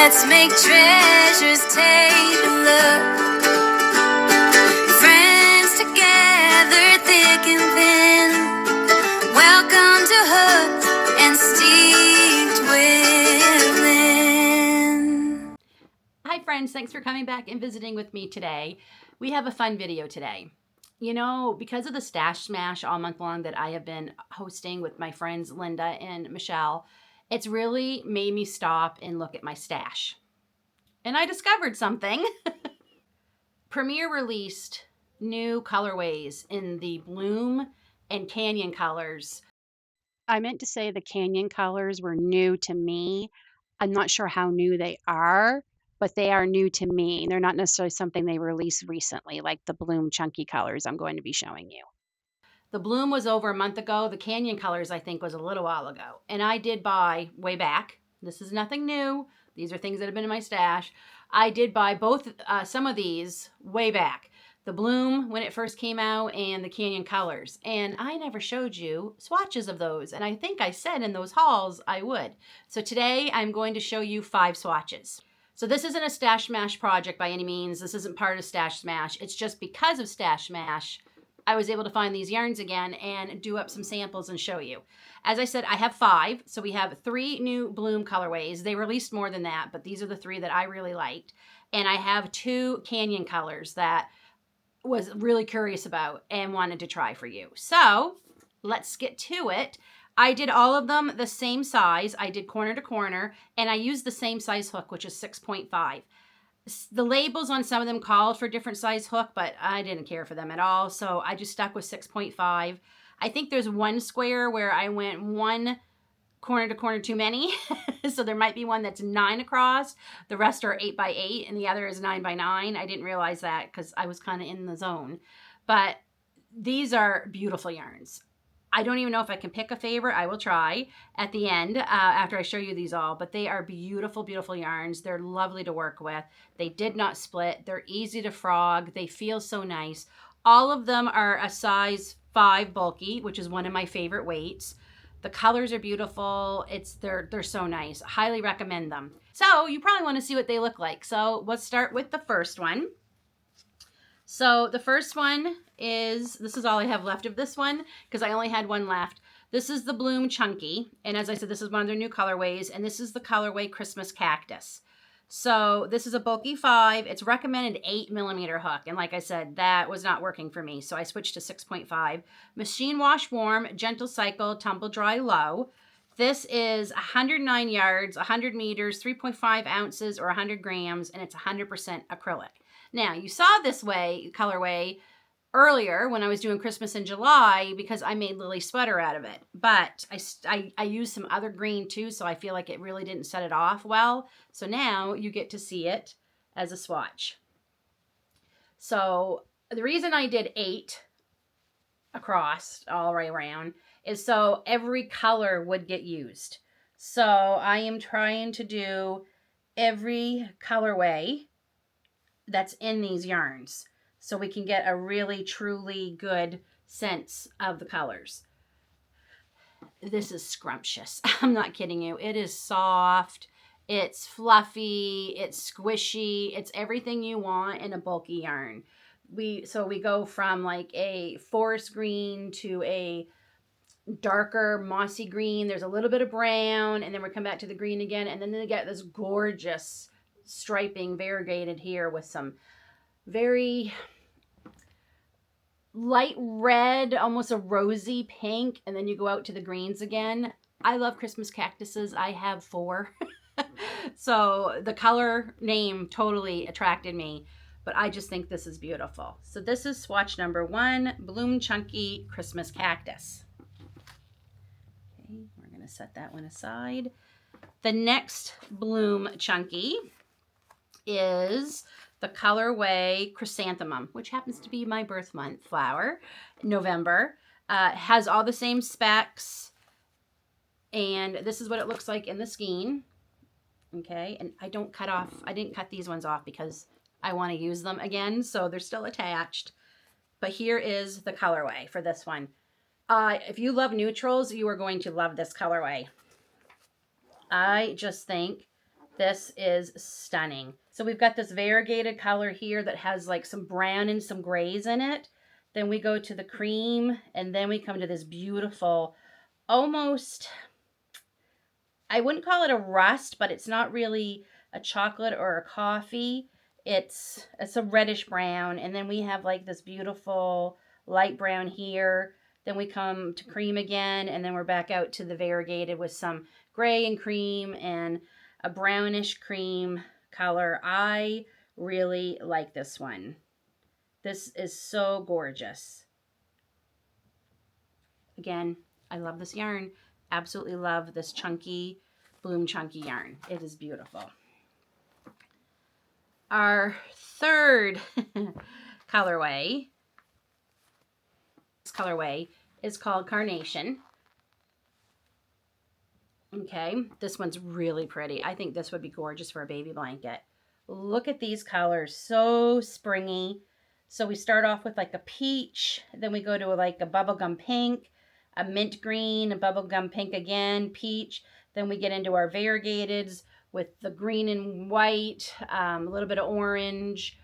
Let's make treasures, take a look. Friends together, thick and thin. Welcome to Hooked and Steeped with Lynn. Hi friends, thanks for coming back and visiting with me today. We have a fun video today. You know, because of the Stash Smash all month long that I have been hosting with my friends Linda and Michelle, it's really made me stop and look at my stash. And I discovered something. Premier released new colorways in the Bloom and Canyon colors. I meant to say the Canyon colors were new to me. I'm not sure how new they are, but they are new to me. They're not necessarily something they released recently, like the Bloom chunky colors I'm going to be showing you. The Bloom was over a month ago. The Canyon colors, I think, was a little while ago. And I did buy way back. This is nothing new. These are things that have been in my stash. I did buy both, some of these way back. The Bloom when it first came out and the Canyon colors. And I never showed you swatches of those. And I think I said in those hauls I would. So today I'm going to show you 5 swatches. So this isn't a Stash Smash project by any means. This isn't part of Stash Smash. It's just because of Stash Smash I was able to find these yarns again and do up some samples and show you. As I said, I have 5. So we have 3 new Bloom colorways. They released more than that, but these are the 3 that I really liked. And I have 2 Canyon colors that was really curious about and wanted to try for you. So let's get to it. I did all of them the same size. I did corner to corner, and I used the same size hook, which is 6.5. The labels on some of them called for different size hook, but I didn't care for them at all. So I just stuck with 6.5. I think there's one square where I went one corner to corner too many. So there might be one that's 9 across. The rest are 8 by 8 and the other is 9 by 9. I didn't realize that because I was kind of in the zone. But these are beautiful yarns. I don't even know if I can pick a favorite. I will try at the end after I show you these all. But they are beautiful, beautiful yarns. They're lovely to work with. They did not split. They're easy to frog. They feel so nice. All of them are a size 5 bulky, which is one of my favorite weights. The colors are beautiful. They're so nice. Highly recommend them. So you probably want to see what they look like. So let's start with the first one. So the first one is, this is all I have left of this one because I only had one left. This is the Bloom Chunky. And as I said, this is one of their new colorways. And this is the colorway Christmas Cactus. So this is a bulky 5. It's recommended 8mm hook. And like I said, that was not working for me. So I switched to 6.5. Machine wash warm, gentle cycle, tumble dry low. This is 109 yards, 100 meters, 3.5 ounces or 100 grams. And it's 100% acrylic. Now, you saw this colorway earlier when I was doing Christmas in July because I made Lily sweater out of it. But I used some other green too, so I feel like it really didn't set it off well. So now you get to see it as a swatch. So the reason I did 8 across all the way around is so every color would get used. So I am trying to do every colorway that's in these yarns so we can get a really truly good sense of the colors. This is scrumptious. I'm not kidding you. It is soft, it's fluffy, it's squishy, it's everything you want in a bulky yarn. So we go from like a forest green to a darker mossy green. There's a little bit of brown, and then we come back to the green again, and then they get this gorgeous striping variegated here with some very light red, almost a rosy pink, and then you go out to the greens again. I love Christmas cactuses. I have 4. So the color name totally attracted me, but I just think this is beautiful. So this is swatch number 1, Bloom Chunky Christmas Cactus. Okay, we're going to set that one aside. The next Bloom Chunky is the colorway Chrysanthemum, which happens to be my birth month flower, November. Has all the same specs, and this is what it looks like in the skein. Okay, and I didn't cut these ones off because I want to use them again, so they're still attached. But here is the colorway for this one. If you love neutrals, you are going to love this colorway. I just think This is stunning. So we've got this variegated color here that has like some brown and some grays in it. Then we go to the cream, and then we come to this beautiful, almost, I wouldn't call it a rust, but it's not really a chocolate or a coffee. It's a reddish brown, and then we have like this beautiful light brown here. Then we come to cream again, and then we're back out to the variegated with some gray and cream and a brownish cream color. I really like this one. This is so gorgeous. Again, I love this yarn. Absolutely love this chunky, bloom chunky yarn. It is beautiful. Our third colorway, this colorway is called Carnation. Okay, this one's really pretty. I think this would be gorgeous for a baby blanket. Look at these colors, so springy. So we start off with like a peach, then we go to like a bubblegum pink, a mint green, a bubblegum pink again, peach. Then we get into our variegateds with the green and white, a little bit of orange,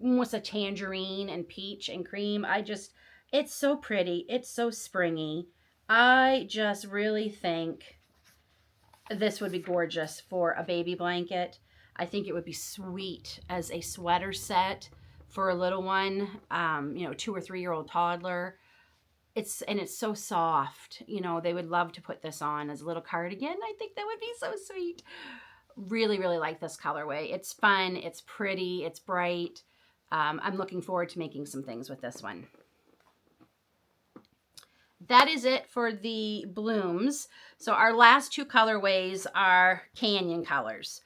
almost a tangerine and peach and cream. It's so pretty. It's so springy. I just really think this would be gorgeous for a baby blanket. I think it would be sweet as a sweater set for a little one, 2 or 3 year old toddler. It's so soft. They would love to put this on as a little cardigan. I think that would be so sweet. Really, really like this colorway. It's fun. It's pretty. It's bright. I'm looking forward to making some things with this one. That is it for the blooms. So our last two colorways are canyon colors.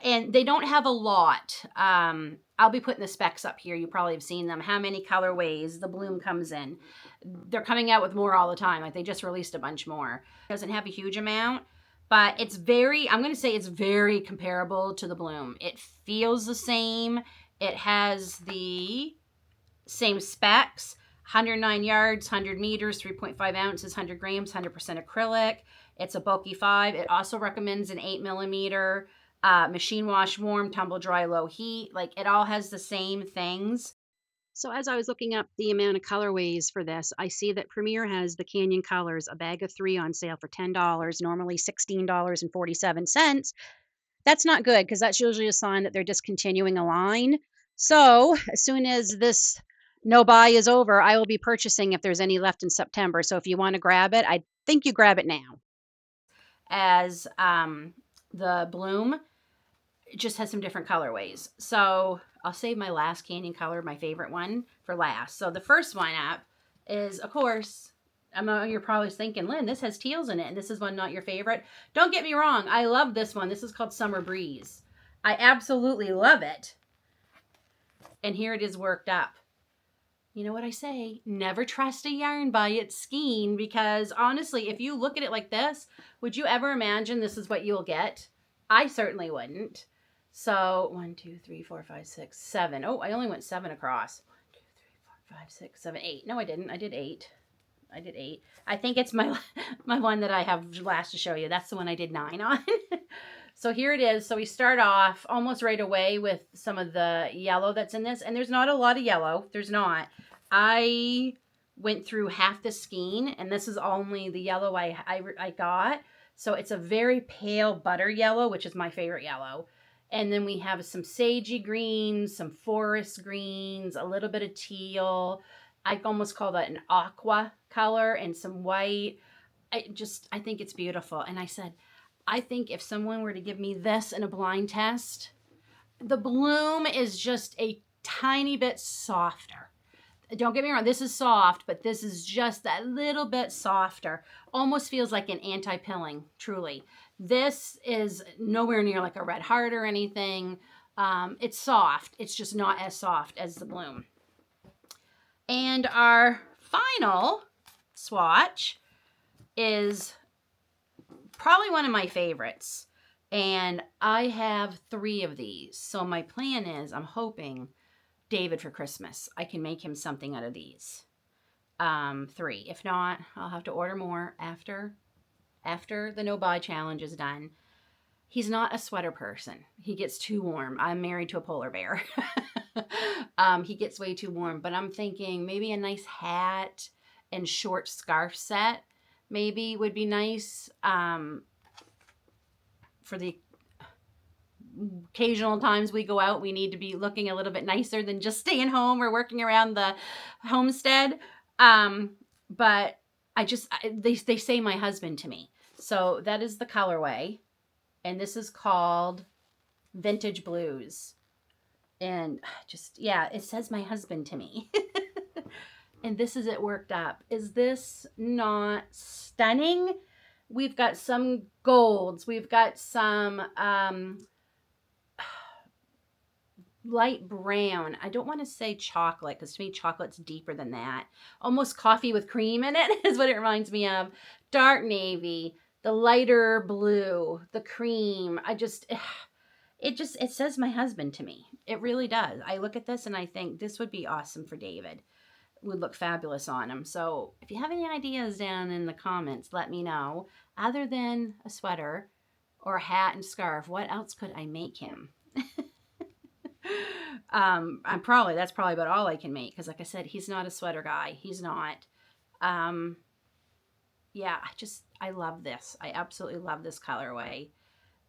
And they don't have a lot. I'll be putting the specs up here. You probably have seen them. How many colorways the bloom comes in. They're coming out with more all the time. Like they just released a bunch more. It doesn't have a huge amount, but I'm going to say it's very comparable to the bloom. It feels the same. It has the same specs. 109 yards, 100 meters, 3.5 ounces, 100 grams, 100% acrylic. It's a bulky 5. It also recommends an 8 millimeter. Machine wash, warm, tumble dry, low heat. Like it all has the same things. So as I was looking up the amount of colorways for this, I see that Premier has the Canyon Colors, a bag of 3 on sale for $10, normally $16.47. That's not good because that's usually a sign that they're discontinuing a line. So as soon as this no buy is over, I will be purchasing if there's any left in September. So if you want to grab it, I think you grab it now. As the bloom, it just has some different colorways. So I'll save my last canyon color, my favorite one, for last. So the first one up is, of course, you're probably thinking, Lynn, this has teals in it, and this is one not your favorite. Don't get me wrong. I love this one. This is called Summer Breeze. I absolutely love it. And here it is worked up. You know what I say? Never trust a yarn by its skein, because honestly, if you look at it like this, would you ever imagine this is what you'll get? I certainly wouldn't. So 1, 2, 3, 4, 5, 6, 7. Oh, I only went 7 across. 1, 2, 3, 4, 5, 6, 7, 8. No, I didn't. I did 8. I think it's my one that I have last to show you. That's the one I did 9 on. So here it is. So we start off almost right away with some of the yellow that's in this. And there's not a lot of yellow. There's not. I went through half the skein, and this is only the yellow I got. So it's a very pale butter yellow, which is my favorite yellow. And then we have some sagey greens, some forest greens, a little bit of teal. I almost call that an aqua color, and some white. I think it's beautiful. And I said, I think if someone were to give me this in a blind test, the bloom is just a tiny bit softer. Don't get me wrong, this is soft, but this is just that little bit softer. Almost feels like an anti-pilling, truly. This is nowhere near like a Red Heart or anything. It's soft. It's just not as soft as the bloom. And our final swatch is probably one of my favorites. And I have 3 of these. So my plan is, I'm hoping David for Christmas, I can make him something out of these. 3. If not, I'll have to order more after the no buy challenge is done. He's not a sweater person. He gets too warm. I'm married to a polar bear. He gets way too warm, but I'm thinking maybe a nice hat and short scarf set maybe would be nice for the occasional times we go out. We need to be looking a little bit nicer than just staying home or working around the homestead. But they say my husband to me. So that is the colorway. And this is called Vintage Blues. And it says my husband to me. And this is it worked up. Is this not stunning? We've got some golds. We've got some light brown. I don't want to say chocolate because to me chocolate's deeper than that. Almost coffee with cream in it is what it reminds me of. Dark navy, the lighter blue, the cream. It says my husband to me. It really does. I look at this and I think this would be awesome for David. Would look fabulous on him. So if you have any ideas down in the comments, let me know. Other than a sweater or a hat and scarf, what else could I make him? That's probably about all I can make, because like I said, he's not a sweater guy. He's not. I love this. I absolutely love this colorway.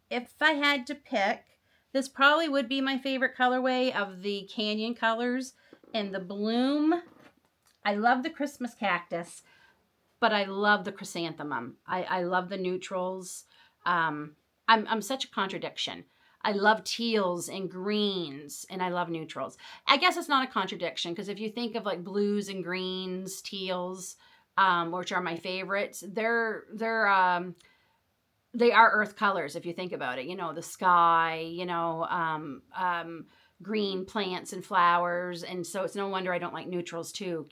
If I had to pick, this probably would be my favorite colorway of the Canyon colors. And the bloom, I love the Christmas cactus, but I love the chrysanthemum. I love the neutrals. I'm such a contradiction. I love teals and greens, and I love neutrals. I guess it's not a contradiction, because if you think of like blues and greens, teals, which are my favorites, they are earth colors if you think about it. You know, the sky, green plants and flowers. And so it's no wonder I don't like neutrals too,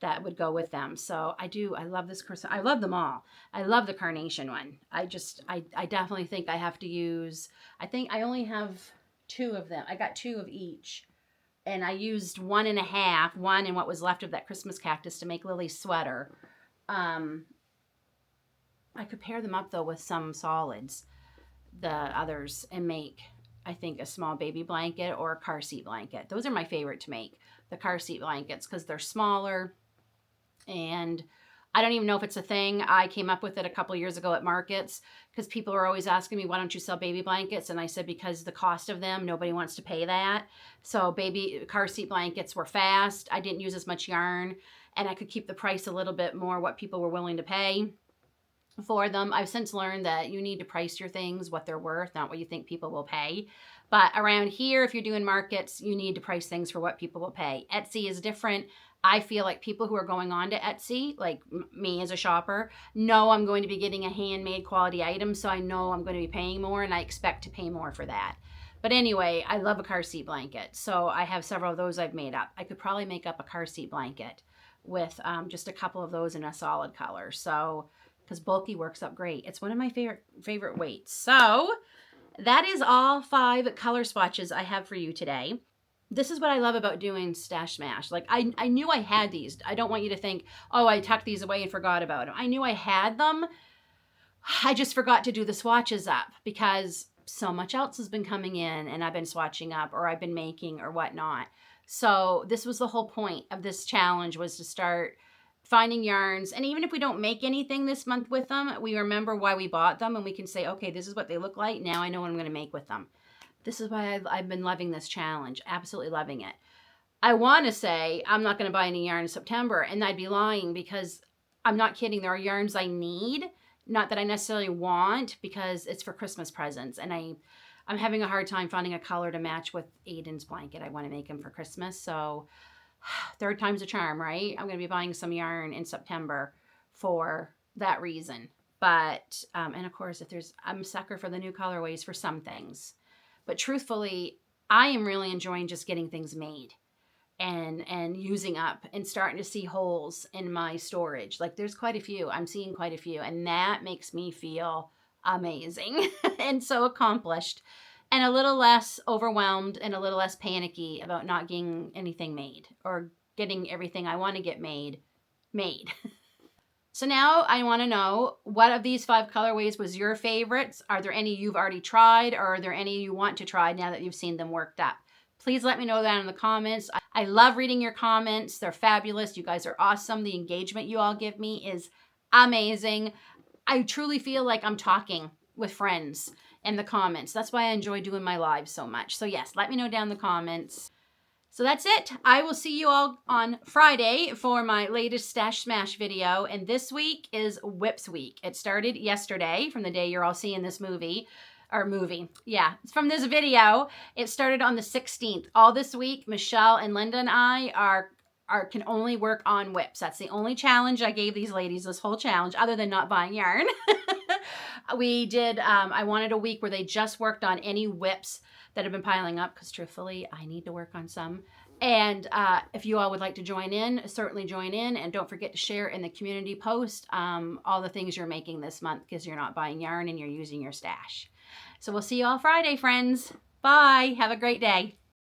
that would go with them. So I love this person. I love them all. I love the carnation one. I definitely think I have to use, I think I only have 2 of them. I got 2 of each. And I used 1 and what was left of that Christmas cactus to make Lily's sweater. I could pair them up though with some solids, the others, and make, I think, a small baby blanket or a car seat blanket. Those are my favorite to make, the car seat blankets, because they're smaller. And I don't even know if it's a thing. I came up with it a couple years ago at markets, because people are always asking me, why don't you sell baby blankets? And I said, because the cost of them, nobody wants to pay that. So baby car seat blankets were fast. I didn't use as much yarn, and I could keep the price a little bit more what people were willing to pay for them. I've since learned that you need to price your things what they're worth, not what you think people will pay. But around here, if you're doing markets, you need to price things for what people will pay. Etsy is different. I feel like people who are going on to Etsy, like me as a shopper, know I'm going to be getting a handmade quality item, so I know I'm going to be paying more, and I expect to pay more for that. But anyway, I love a car seat blanket, so I have several of those I've made up. I could probably make up a car seat blanket with just a couple of those in a solid color. So, because bulky works up great. It's one of my favorite weights. So that is all 5 color swatches I have for you today. This is what I love about doing Stash Smash. Like, I knew I had these. I don't want you to think, oh, I tucked these away and forgot about them. I knew I had them. I just forgot to do the swatches up because so much else has been coming in and I've been swatching up, or I've been making or whatnot. So this was the whole point of this challenge, was to start finding yarns. And even if we don't make anything this month with them, we remember why we bought them, and we can say, okay, this is what they look like. Now I know what I'm going to make with them. This is why I've been loving this challenge. Absolutely loving it. I want to say I'm not going to buy any yarn in September, and I'd be lying, because I'm not kidding. There are yarns I need, not that I necessarily want, because it's for Christmas presents. And I'm having a hard time finding a color to match with Aiden's blanket. I want to make him for Christmas. So 3rd time's a charm, right? I'm going to be buying some yarn in September for that reason. But, and of course, I'm a sucker for the new colorways for some things. But truthfully, I am really enjoying just getting things made and using up and starting to see holes in my storage. Like, there's quite a few. I'm seeing quite a few. And that makes me feel amazing and so accomplished, and a little less overwhelmed and a little less panicky about not getting anything made, or getting everything I want to get made. So now I want to know, what of these 5 colorways was your favorites? Are there any you've already tried, or are there any you want to try now that you've seen them worked up? Please let me know that in the comments. I love reading your comments. They're fabulous. You guys are awesome. The engagement you all give me is amazing. I truly feel like I'm talking with friends in the comments. That's why I enjoy doing my lives so much. So yes, let me know down in the comments. So that's it. I will see you all on Friday for my latest Stash Smash video. And this week is Whips Week. It started yesterday from the day you're all seeing this movie. Yeah, it's from this video. It started on the 16th. All this week, Michelle and Linda and I can only work on whips. That's the only challenge I gave these ladies this whole challenge, other than not buying yarn. We did, I wanted a week where they just worked on any whips that have been piling up, because truthfully, I need to work on some. And if you all would like to join in, certainly join in. And don't forget to share in the community post all the things you're making this month, because you're not buying yarn and you're using your stash. So we'll see you all Friday, friends. Bye. Have a great day.